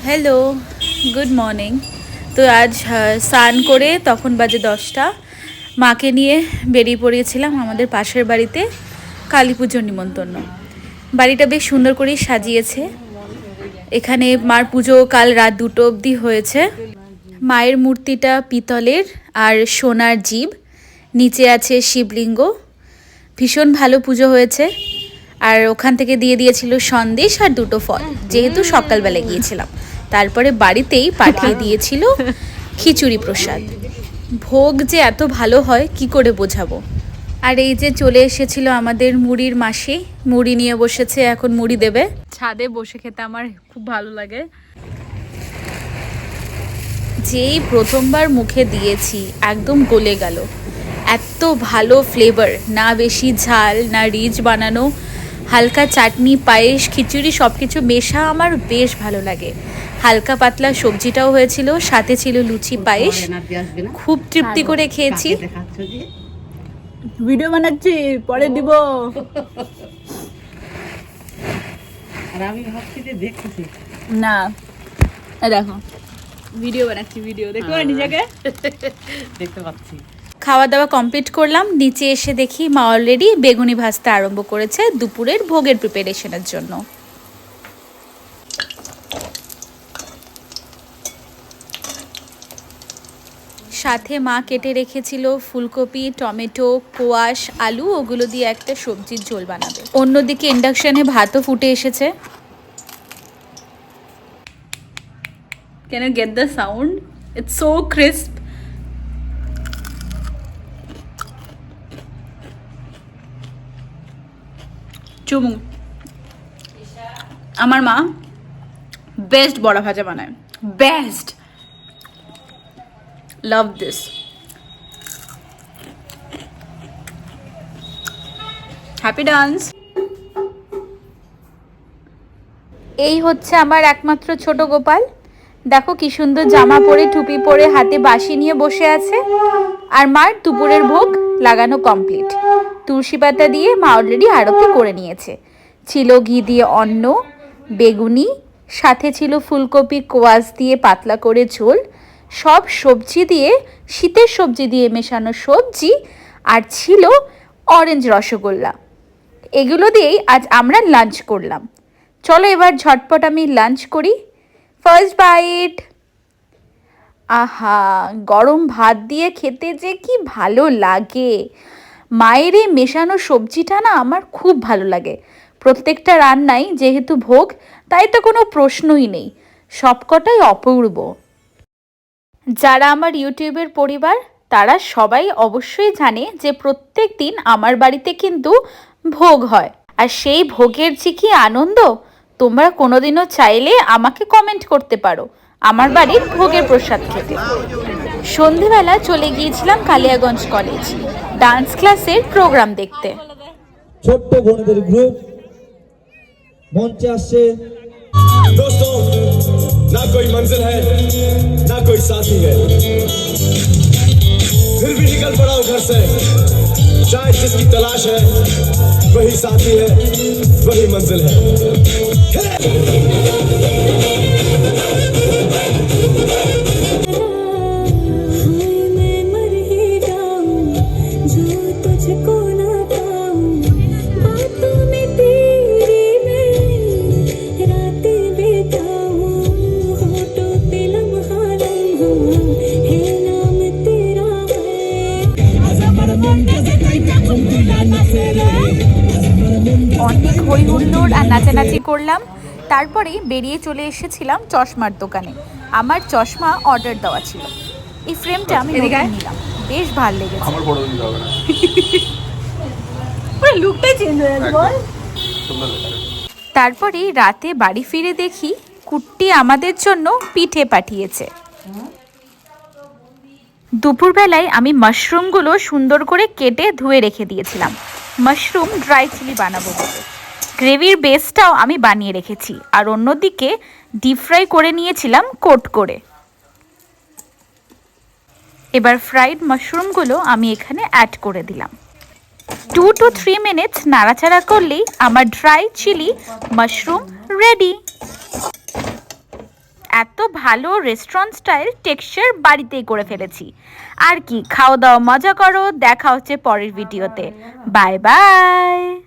Hello, good morning. তো আজ স্নান করে তখন বাজে 10টা, মাকে নিয়ে বেরিয়ে পড়িয়েছিলাম আমাদের পাশের বাড়িতে কালী পুজোর নিমন্ত্রণ। বাড়িটা বেশ সুন্দর করেই সাজিয়েছে। এখানে মার পুজো কাল রাত 2টো অবধি হয়েছে। মায়ের মূর্তিটা পিতলের আর সোনার জীব, নিচে আছে শিবলিঙ্গ। ভীষণ ভালো পুজো হয়েছে। আর ওখান থেকে দিয়ে দিয়েছিল সন্দেশ আর 2টো ফল, যেহেতু সকালবেলা গিয়েছিলাম। তারপরে বাড়িতেই পাঠিয়ে দিয়েছিল খিচুড়ি প্রসাদ। ভোগ যে এত ভালো হয় কি করে বোঝাবো। আর এই যে চলে এসেছিল আমাদের মুড়ির মাসি, মুড়ি নিয়ে বসেছে, এখন মুড়ি দেবে। ছাদে বসে খেতে আমার খুব ভালো লাগে। যেই প্রথমবার মুখে দিয়েছি একদম গলে গেল। এত ভালো ফ্লেভার, না বেশি ঝাল না রিচ বানানো, হালকা চাটনি, পায়েস, খিচুড়ি সব কিছু মেশা আমার বেশ ভালো লাগে। হালকা পাতলা সবজিটাও হয়েছিল, সাথে ছিল লুচি পায়েস। খুব তৃপ্তি করে খেয়েছি। ভিডিও বানাচ্ছি, পরে দিব। আর আমি ভাবছি যে দেখতেছি না, দেখো ভিডিও বানাচ্ছি, ভিডিও দেখো নিজেকে দেখতে পাচ্ছি। খাওয়া দাওয়া কমপ্লিট করলাম। নিচে এসে দেখি মা অলরেডি বেগুনি ভাজতে আরম্ভ করেছে দুপুরের ভোগের প্রিপারেশনের জন্য। সাথে মা কেটে রেখেছিল ফুলকপি, টমেটো, কোয়াশ, আলু, ওগুলো দিয়ে একটা সবজির ঝোল বানাবে। অন্যদিকে ইন্ডাকশনে ভাতও ফুটে এসেছে। Can you get the sound? It's so crisp. চুমু, আমার মা বেস্ট বড়া ভাজা বানায়, best. Love this. Happy dance. এই হচ্ছে আমার একমাত্র ছোট গোপাল। দেখো কি সুন্দর জামা পরে, টুপি পরে, হাতে বাঁশি নিয়ে বসে আছে। আর মার দুপুরের ভোগ লাগানো কমপ্লিট। তুলসী পাতা দিয়ে মা অলরেডি আরতি করে নিয়েছে। ছিল ঘি দিয়ে অন্ন, বেগুনি, সাথে ছিল ফুলকপি কোয়াশ দিয়ে পাতলা করে ঝোল, সব সবজি দিয়ে, শীতের সবজি দিয়ে মেশানো সবজি, আর ছিল অরেঞ্জ রসগোল্লা। এগুলো দিয়েই আজ আমরা লাঞ্চ করলাম। চলো এবার ঝটপট আমি লাঞ্চ করি। First bite. আহা, গরম ভাত দিয়ে খেতে যে কি ভালো লাগে। মায়ের এই মেশানো সবজিটা না আমার খুব ভালো লাগে। প্রত্যেকটা রান্নাই যেহেতু ভোগ, তাই তো কোনো প্রশ্নই নেই, সবকটাই অপূর্ব। যারা আমার ইউটিউবের পরিবার তারা সবাই অবশ্যই জানে যে প্রত্যেক দিন আমার বাড়িতে কিন্তু ভোগ হয়। আর সেই ভোগের যে কি আনন্দ, তোমরা কোনোদিনও চাইলে আমাকে কমেন্ট করতে পারো আমার বাড়ির ভোগের প্রসাদ খেতে। সন্ধেবেলা চলে গিয়েছিলাম কালিয়াগঞ্জ কলেজ ডান্স ক্লাসের প্রোগ্রাম দেখতে। ছোট্ট বোনদের গ্রুপ মঞ্চে আসছে। दोस्तों, ना कोई मंजिल है ना कोई साथी है, फिर भी निकल पड़ा हूं घर से। शायद जिसकी तलाश है वही साथी है, वही मंजिल है। অনেক হই হুল্লোড় আর নাচানাচি করলাম। তারপরেই বেরিয়ে চলে এসেছিলাম চশমার দোকানে। আমার চশমা অর্ডার দেওয়া ছিল। এই ফ্রেমটা আমি নিলাম, বেশ ভালো লেগেছে। আমার বড় দিন হবে না, পুরো লুকটাই চেঞ্জ হয়ে গেছে বল। তারপরে রাতে বাড়ি ফিরে দেখি কুট্টি আমাদের জন্য পিঠে পাঠিয়েছে। দুপুরবেলায় আমি মাশরুমগুলো সুন্দর করে কেটে ধুয়ে রেখে দিয়েছিলাম, মাশরুম ড্রাই চিলি বানাবো বলে। গ্রেভির বেসটাও আমি বানিয়ে রেখেছি, আর অন্যদিকে ডিপ ফ্রাই করে নিয়েছিলাম কোট করে। এবার ফ্রাইড মাশরুমগুলো আমি এখানে অ্যাড করে দিলাম। 2 to 3 মিনিটস নাড়াচাড়া করলেই আমার ড্রাই চিলি মাশরুম রেডি। ভালো রেস্টুরেন্ট স্টাইল টেক্সচার বাড়িতেই করে ফেলেছি। আর কি, খাওয়া দাওয়া মজা করো, দেখা হচ্ছে পরের ভিডিওতে। Bye bye.